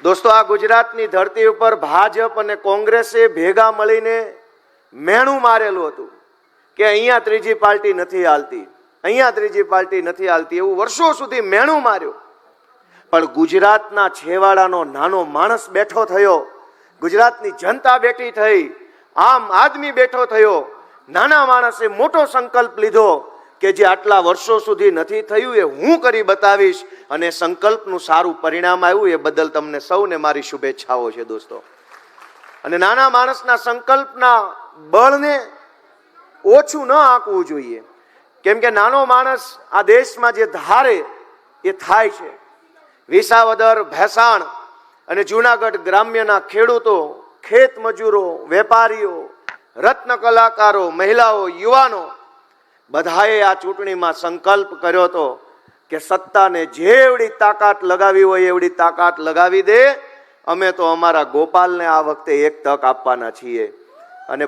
દોસ્તો, આ ગુજરાતની ધરતી ઉપર ભાજપ અને કોંગ્રેસે ભેગા મળીને મેણું મારેલું હતું કે અહીંયા ત્રીજી પાર્ટી નથી હાલતી, અહીંયા ત્રીજી પાર્ટી નથી હાલતી, એવું વર્ષો સુધી મેણું માર્યું. પણ ગુજરાતના છેવાડાનો નાનો માણસ બેઠો થયો, ગુજરાતની જનતા બેઠી થઈ, આમ આદમી બેઠો થયો, નાના માણસે મોટો સંકલ્પ લીધો કે જે આટલા વર્ષો સુધી નથી થયું એ હું કરી બતાવીશ, અને સંકલ્પનું સારું પરિણામ આવ્યું. એ બદલ તમને સૌને મારી શુભેચ્છાઓ છે દોસ્તો. અને નાના માણસના સંકલ્પના બળને ઓછું ન આંકવું જોઈએ, કેમ કે નાનો માણસ આ દેશમાં જે ધારે એ થાય છે. વિસાવદર, ભેસાણ અને જૂનાગઢ ગ્રામ્યના ખેડૂતો, ખેત મજૂરો, વેપારીઓ, રત્ન કલાકારો, મહિલાઓ, યુવાનો બધાએ આ ચૂંટણીમાં સંકલ્પ કર્યો હતો કે સત્તાને જેવડી તાકાત લગાવી હોય એવડી તાકાત લગાવી દે, અમે તો અમારા ગોપાલને આ વખતે એક તક આપવાના છીએ. અને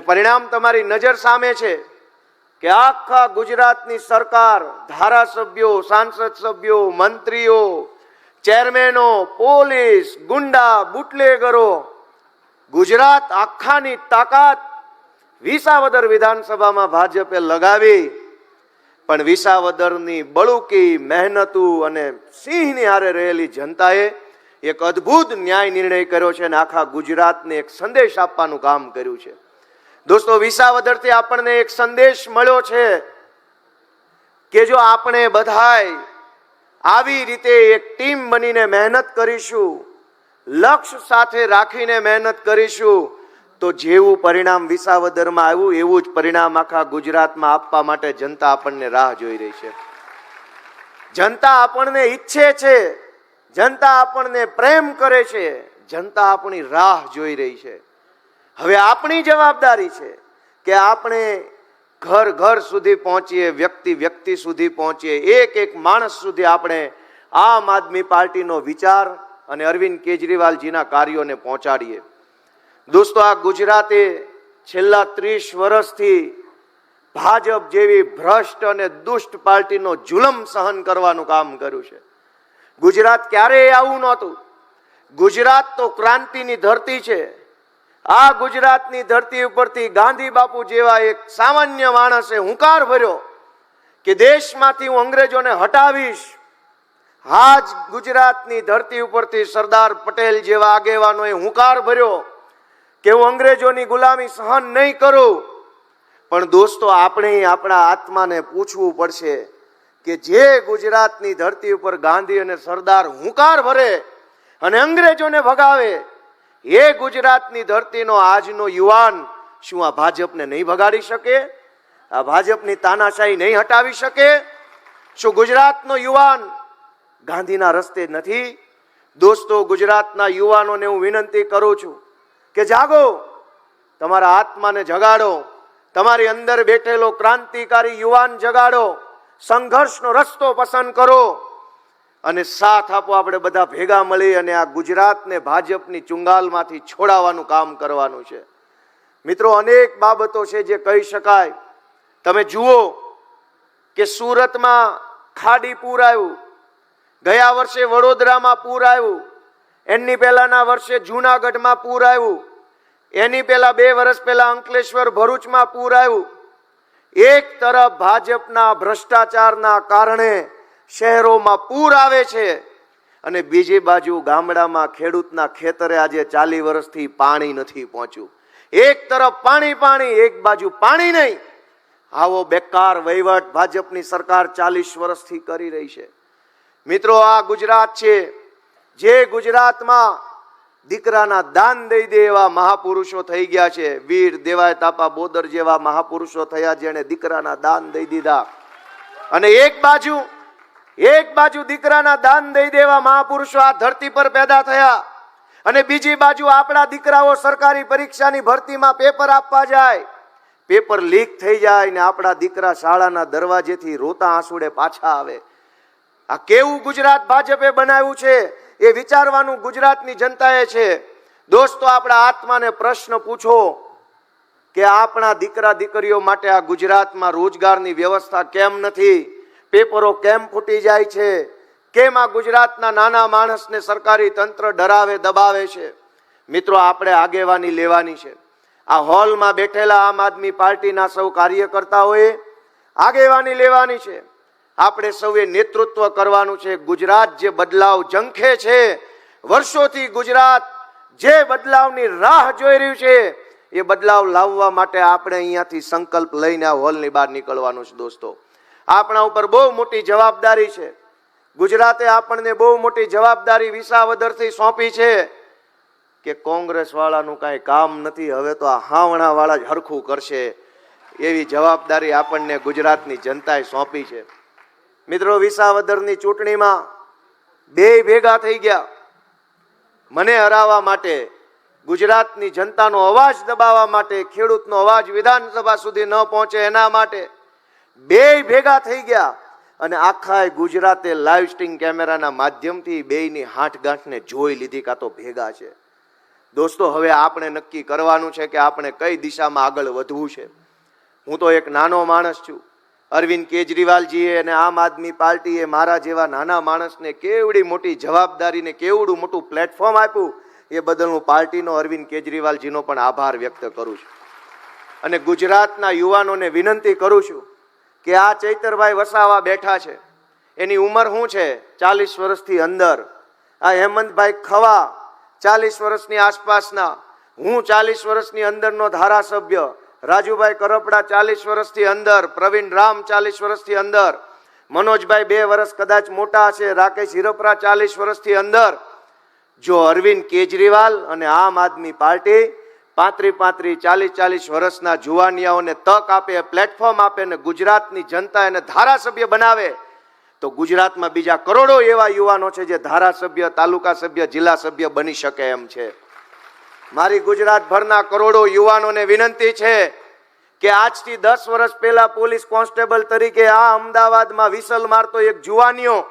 પરિણામ તમારી નજર સામે છે કે આખા ગુજરાતની સરકાર, ધારાસભ્યો, સાંસદ સભ્યો, મંત્રીઓ, ચેરમેનો, પોલીસ, ગુંડા, બુટલેગરો, ગુજરાત આખાની તાકાત વિસાવદર વિધાનસભામાં ભાજપે લગાવી. પણ વિસાવદરની બળુકી મહેનતુ અને સિંહની હારે રહેલી જનતાએ એક અદ્ભુત ન્યાય નિર્ણય કર્યો છે અને આખા ગુજરાતને એક સંદેશ આપવાનું કામ કર્યું છે. દોસ્તો, વિસાવદરથી આપણને એક સંદેશ મળ્યો છે કે જો આપણે બધાય આવી રીતે એક ટીમ બનીને મહેનત કરીશું, લક્ષ્ય સાથે રાખીને મહેનત કરીશું, તો જેવું પરિણામ વિસાવદરમાં આવ્યું એવું જ પરિણામ આખા ગુજરાતમાં આપવા માટે જનતા આપણને રાહ જોઈ રહી છે. જનતા આપણને ઈચ્છે છે, જનતા આપણને પ્રેમ કરે છે, જનતા આપણી રાહ જોઈ રહી છે. હવે આપણી જવાબદારી છે કે આપણે ઘર ઘર સુધી પહોંચીએ, વ્યક્તિ વ્યક્તિ સુધી પહોંચીએ, એક એક માણસ સુધી આપણે આમ આદમી પાર્ટીનો વિચાર અને અરવિંદ કેજરીવાલજીના કાર્યોને પહોંચાડીએ. દોસ્તો, આ ગુજરાતે છેલ્લા 30 વર્ષથી ભાજપ જેવી ભ્રષ્ટ અને દુષ્ટ પાર્ટીનો જુલમ સહન કરવાનું કામ કર્યું છે. ગુજરાત ક્યારેય આવું નહોતું. ગુજરાત તો ક્રાંતિની ધરતી છે. આ ગુજરાતની ધરતી ઉપરથી ગાંધી બાપુ જેવા એક સામાન્ય માણસે હુંકાર ભર્યો કે દેશમાંથી હું અંગ્રેજોને હટાવીશ. આ જ ગુજરાતની ધરતી ઉપરથી સરદાર પટેલ જેવા આગેવાનોએ હુંકાર ભર્યો કે હું અંગ્રેજોની ગુલામી સહન નહીં કરું. પણ દોસ્તો, આપણે આપણા આત્માને પૂછવું પડશે કે જે ગુજરાતની ધરતી ઉપર ગાંધી અને સરદાર હુંકાર ભરે અને અંગ્રેજોને ભગાવે, એ ગુજરાતની ધરતીનો આજનો યુવાન શું આ ભાજપને નહીં ભગાડી શકે? આ ભાજપની તાનાશાહી નહીં હટાવી શકે? શું ગુજરાતનો યુવાન ગાંધીના રસ્તે નથી? દોસ્તો, ગુજરાતના યુવાનોને હું વિનંતી કરું છું કે જાગો, તમારા આત્માને જગાડો, તમારી અંદર બેઠેલો ક્રાંતિકારી યુવાન જગાડો, સંઘર્ષનો રસ્તો પસંદ કરો અને સાથ આપો. આપણે બધા ભેગા મળી અને આ ગુજરાતને ભાજપની ચુંગાલમાંથી છોડાવવાનું કામ કરવાનું છે. મિત્રો, અનેક બાબતો છે જે કહી શકાય. તમે જુઓ કે સુરતમાં ખાડી પૂર આવ્યું, ગયા વર્ષે વડોદરામાં પૂર આવ્યું, એની પહેલાના વર્ષે જૂનાગઢમાં પૂર આવ્યું, એની પહેલા 2 વર્ષ પહેલા અંકલેશ્વર, ભરૂચમાં પૂર આવ્યું. એક તરફ ભાજપના ભ્રષ્ટાચારના કારણે શહેરોમાં પૂર આવે છે અને બીજી બાજુ ગામડામાં ખેડૂતના ખેતરે આજે 40 વર્ષથી પાણી નથી પહોંચ્યું. એક તરફ પાણી પાણી, એક બાજુ પાણી નહીં. આવો બેકાર વહીવટ ભાજપની સરકાર 40 વર્ષથી કરી રહી છે. મિત્રો, આ ગુજરાત છે જે ગુજરાતમાં દીકરાના દાન દઈ દે એવા મહાપુરુષો થઈ ગયા છે. વીર દેવાય તાપા બોદર જેવા મહાપુરુષો થયા જેણે દીકરાના દાન દઈ દીધા. અને એક બાજુ દીકરાના દાન દઈ દેવા મહાપુરુષો આ ધરતી પર પેદા થયા અને બીજી બાજુ આપણા દીકરાઓ સરકારી પરીક્ષાની ભરતીમાં પેપર આપવા જાય, પેપર લીક થઈ જાય ને આપણા દીકરા શાળાના દરવાજેથી રોતા આંસુડે પાછા આવે. આ કેવું ગુજરાત ભાજપે બનાવ્યું છે એ વિચારવાનું ગુજરાતની જનતાએ છે. દોસ્તો, આપણા આત્માને પ્રશ્ન પૂછો કે આપણા દીકરા દીકરીઓ માટે આ ગુજરાતમાં રોજગારની વ્યવસ્થા કેમ નથી? પેપરો કેમ ફૂટી જાય છે? કેમ આ ગુજરાતના નાના માણસને સરકારી તંત્ર ડરાવે દબાવે છે? મિત્રો, આપણે આગેવાની લેવાની છે. આ હોલમાં બેઠેલા આમ આદમી પાર્ટીના સૌ કાર્યકર્તાઓએ આગેવાની લેવાની છે. આપણે સૌએ નેતૃત્વ કરવાનું છે. ગુજરાત જે બદલાવ ઝંખે છે, વર્ષોથી ગુજરાત જે બદલાવની રાહ જોઈ રહ્યું છે, એ બદલાવ લાવવા માટે આપણે અહીંયાથી સંકલ્પ લઈને આ હોલની બહાર નીકળવાનું છે. દોસ્તો, આપણા ઉપર બહુ મોટી જવાબદારી છે. ગુજરાતે આપણને બહુ મોટી જવાબદારી વિસાવદરથી સોંપી છે કે કોંગ્રેસ વાળાનું કાંઈ કામ નથી, હવે તો આ હાવણા વાળા જ હરખું કરશે, એવી જવાબદારી આપણને ગુજરાતની જનતાએ સોંપી છે. મિત્રો, વિસાવદરની ચૂંટણીમાં બે ભેગા થઈ ગયા. મને હરાવવા માટે, ગુજરાતની જનતાનો અવાજ દબાવવા માટે, ખેડૂતનો અવાજ વિધાનસભા સુધી ન પહોંચે એના માટે બે ભેગા થઈ ગયા અને આખા ગુજરાતે લાઈવ સ્ટ્રીમ કેમેરાના માધ્યમથી બેયની હાંઠગાંઠને જોઈ લીધી કાં તો ભેગા છે. દોસ્તો, હવે આપણે નક્કી કરવાનું છે કે આપણે કઈ દિશામાં આગળ વધવું છે. હું તો એક નાનો માણસ છું. અરવિંદ કેજરીવાલજીએ અને આમ આદમી પાર્ટીએ મારા જેવા નાના માણસને કેવડી મોટી જવાબદારીને કેવડું મોટું પ્લેટફોર્મ આપ્યું, એ બદલ હું પાર્ટીનો અરવિંદ કેજરીવાલજીનો પણ આભાર વ્યક્ત કરું છું. અને ગુજરાતના યુવાનોને વિનંતી કરું છું કે આ ચૈતરભાઈ વસાવા બેઠા છે, એની ઉંમર શું છે? 40 વર્ષથી અંદર. આ હેમંતભાઈ ખવા 40 વર્ષની આસપાસના, હું 40 વર્ષની અંદરનો ધારાસભ્ય, રાજુભાઈ કરપડા 40 વર્ષથી અંદર, પ્રવીણ રામ 40 વર્ષથી અંદર, મનોજભાઈ 2 વર્ષ કદાચ મોટા છે, રાકેશ હિરપરા 40 વર્ષથી અંદર. જો અરવિંદ કેજરીવાલ અને આમ આદમી પાર્ટી 35, 40 વર્ષના જુવાનિયાઓને તક આપે, પ્લેટફોર્મ આપે ને ગુજરાતની જનતા એને ધારાસભ્ય બનાવે, તો ગુજરાતમાં બીજા કરોડો એવા યુવાનો છે જે ધારાસભ્ય, તાલુકા સભ્ય, જિલ્લા સભ્ય બની શકે એમ છે. મારી ગુજરાતભરના કરોડો યુવાનોને વિનંતી છે કે આજથી 10 વર્ષ પહેલા પોલીસ કોન્સ્ટેબલ તરીકે આ અમદાવાદમાં વિસલ મારતો એક જુવાનિયો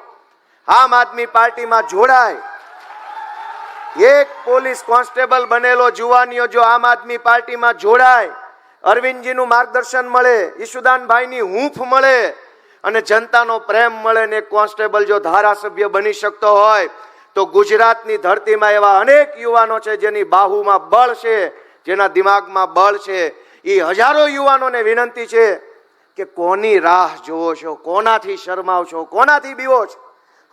આમ આદમી પાર્ટીમાં જોડાય. એક પોલીસ કોન્સ્ટેબલ બનેલો જુવાનિયો જો આમ આદમી પાર્ટીમાં જોડાય, અરવિંદજીનું માર્ગદર્શન મળે, ઈશુદાનભાઈની હૂંફ મળે અને જનતાનો પ્રેમ મળે ને કોન્સ્ટેબલ જો ધારાસભ્ય બની શકતો હોય, તો ગુજરાતની ધરતીમાં એવા અનેક યુવાનો છે જેની બાહુમાં બળ છે, જેના દિમાગમાં બળ છે. એ હજારો યુવાનોને વિનંતી છે કે કોની રાહ જોવો છો, કોનાથી શરમાવ છો, કોનાથી બીવો છો?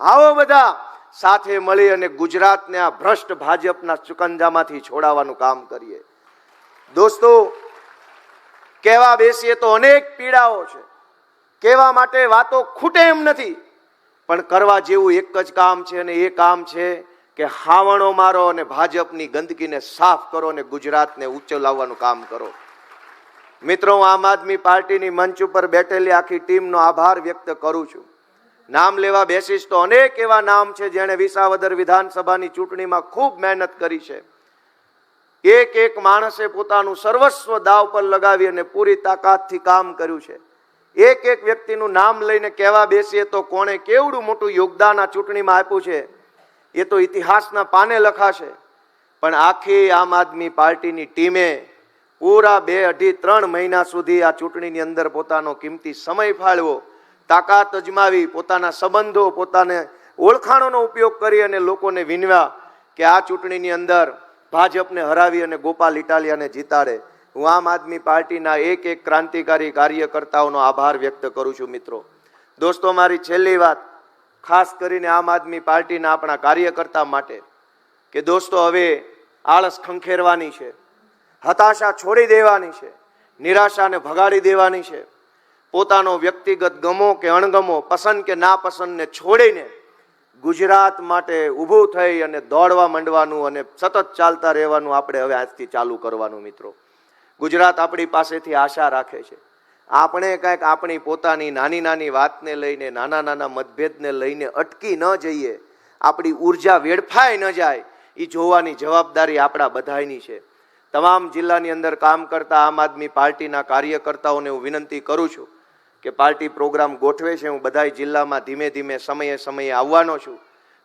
આવો બધા સાથે મળી અને ગુજરાતને આ ભ્રષ્ટ ભાજપના ચુકંજામાંથી છોડાવવાનું કામ કરીએ. દોસ્તો, કહેવા બેસીએ તો અનેક પીડાઓ છે, કહેવા માટે વાતો ખૂટે એમ નથી, પણ કરવા જેવું એક જ કામ છે અને એ કામ છે કે હાવણો મારો અને ભાજપની ગંદકીને સાફ કરો અને ગુજરાતને ઊંચો લાવવાનું કામ કરો. મિત્રો, હું આમ આદમી પાર્ટીની મંચ ઉપર બેઠેલી આખી ટીમનો આભાર વ્યક્ત કરું છું. નામ લેવા બેસીશ તો અનેક એવા નામ છે જેણે વિસાવદર વિધાનસભાની ચૂંટણીમાં ખૂબ મહેનત કરી છે. એક એક માણસે પોતાનું સર્વસ્વ દાવ પર લગાવી અને પૂરી તાકાતથી કામ કર્યું છે. એક એક વ્યક્તિનું નામ લઈને કહેવા બેસીએ તો કોણે કેવડું મોટું યોગદાન આ ચૂંટણીમાં આપ્યું છે એ તો ઇતિહાસના પાને લખાશે. પણ આખી આમ આદમી પાર્ટીની ટીમે પૂરા 2, 2.5, 3 મહિના સુધી આ ચૂંટણીની અંદર પોતાનો કિંમતી સમય ફાળવ્યો, તાકાત અજમાવી, પોતાના સંબંધો, પોતાને ઓળખાણોનો ઉપયોગ કરી અને લોકોને વિનવ્યા કે આ ચૂંટણીની અંદર ભાજપને હરાવી અને ગોપાલ ઇટાલિયાને જીતાડે. હું આમ આદમી પાર્ટીના એક એક ક્રાંતિકારી કાર્યકર્તાઓનો આભાર વ્યક્ત કરું છું. મિત્રો, દોસ્તો, મારી છેલ્લી વાત ખાસ કરીને આમ આદમી પાર્ટીના આપણા કાર્યકર્તા માટે કે દોસ્તો, હવે આળસ ખંખેરવાની છે, હતાશા છોડી દેવાની છે, નિરાશાને ભગાડી દેવાની છે. પોતાનો વ્યક્તિગત ગમો કે અણગમો, પસંદ કે નાપસંદને છોડીને ગુજરાત માટે ઊભું થઈ અને દોડવા માંડવાનું અને સતત ચાલતા રહેવાનું આપણે હવે આજથી ચાલુ કરવાનું. મિત્રો, ગુજરાત આપણી પાસેથી આશા રાખે છે. આપણે કંઈક આપણી પોતાની નાની નાની વાતને લઈને, નાના નાના મતભેદને લઈને અટકી ન જઈએ, આપણી ઉર્જા વેડફાઈ ન જાય, એ જોવાની જવાબદારી આપણા બધાની છે. તમામ જિલ્લાની અંદર કામ કરતા આમ આદમી પાર્ટીના કાર્યકર્તાઓને હું વિનંતી કરું છું કે પાર્ટી પ્રોગ્રામ ગોઠવે છે, હું બધા જિલ્લામાં ધીમે ધીમે સમયે સમયે આવવાનો છું,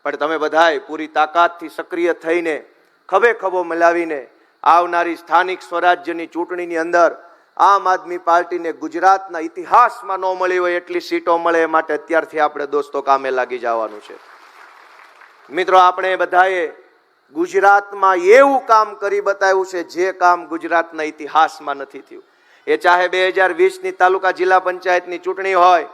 પણ તમે બધાએ પૂરી તાકાતથી સક્રિય થઈને ખભે ખભો મિલાવીને આવનારી સ્થાનિક સ્વરાજ્યની ચૂંટણીની અંદર આમ આદમી પાર્ટીને ગુજરાતના ઇતિહાસમાં ન મળી હોય એટલી સીટો મળે એ માટે અત્યારથી આપણે દોસ્તો કામે લાગી જવાનું છે. મિત્રો, આપણે બધાએ ગુજરાતમાં એવું કામ કરી બતાવ્યું છે જે કામ ગુજરાતના ઇતિહાસમાં નથી થયું. એ ચાહે 2020ની તાલુકા જિલ્લા પંચાયતની ચૂંટણી હોય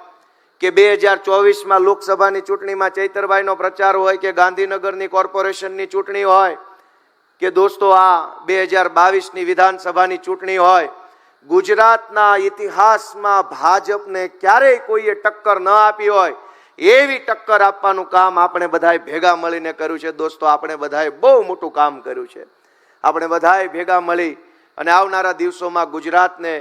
કે 2024માં લોકસભાની ચૂંટણીમાં ચૈતરભાઈનો પ્રચાર હોય કે ગાંધીનગરની કોર્પોરેશનની ચૂંટણી હોય કે દોસ્તો આ 2022ની વિધાનસભાની ચૂંટણી હોય, ગુજરાતના ઇતિહાસમાં ભાજપને ક્યારેય કોઈએ ટક્કર ન આપી હોય એવી ટક્કર આપવાનું કામ આપણે બધાએ ભેગા મળીને કર્યું છે. દોસ્તો, આપણે બધાએ બહુ મોટું કામ કર્યું છે. આપણે બધાએ ભેગા મળી અને આવનારા દિવસોમાં ગુજરાતને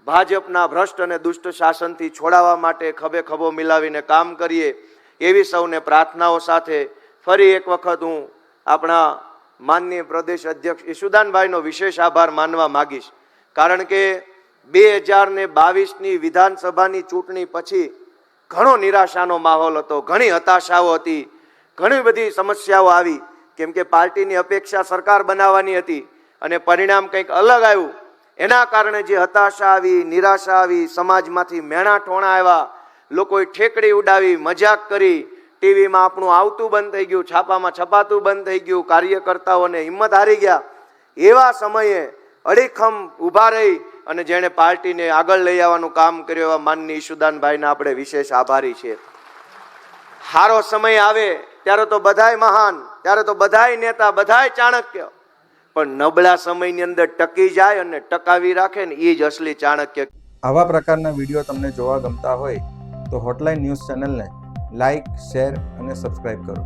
ભાજપના ભ્રષ્ટ અને દુષ્ટ શાસનથી છોડાવવા માટે ખભે ખભો મિલાવીને કામ કરીએ એવી સૌને પ્રાર્થનાઓ સાથે ફરી એક વખત હું આપણા માનનીય પ્રદેશ અધ્યક્ષ ઈશુદાનભાઈનો વિશેષ આભાર માનવા માંગીશ. કારણ કે 2022ની વિધાનસભાની ચૂંટણી પછી ઘણો નિરાશાનો માહોલ હતો, ઘણી હતાશાઓ હતી, ઘણી બધી સમસ્યાઓ આવી. કેમ કે પાર્ટીની અપેક્ષા સરકાર બનાવવાની હતી અને પરિણામ કંઈક અલગ આવ્યું. એના કારણે જે હતાશા આવી, નિરાશા આવી, સમાજમાંથી મેણા ઠોણા આવ્યા, લોકોએ ઠેકડી ઉડાવી, મજાક કરી, ટીવીમાં આપણું આવતું બંધ થઈ ગયું, છાપામાં છપાતું બંધ થઈ ગયું, કાર્યકર્તાઓને હિંમત હારી ગયા. એવા સમયે અડીખમ ઊભા રહી અને જેણે પાર્ટીને આગળ લઈ આવવાનું કામ કર્યું એવા માનનીય ઈશુદાનભાઈના આપણે વિશેષ આભારી છીએ. સારો સમય આવે ત્યારે તો બધાય મહાન, ત્યારે તો બધાય નેતા, બધાય ચાણક્ય, પણ નબળા સમયની અંદર ટકી જાય અને ટકાવી રાખે ને એ જ અસલી ચાણક્ય. આવા પ્રકારના વિડીયો તમને જોવા ગમતા હોય તો હોટલાઇન ન્યૂઝ ચેનલને લાઇક, શેર અને સબસ્ક્રાઇબ કરો.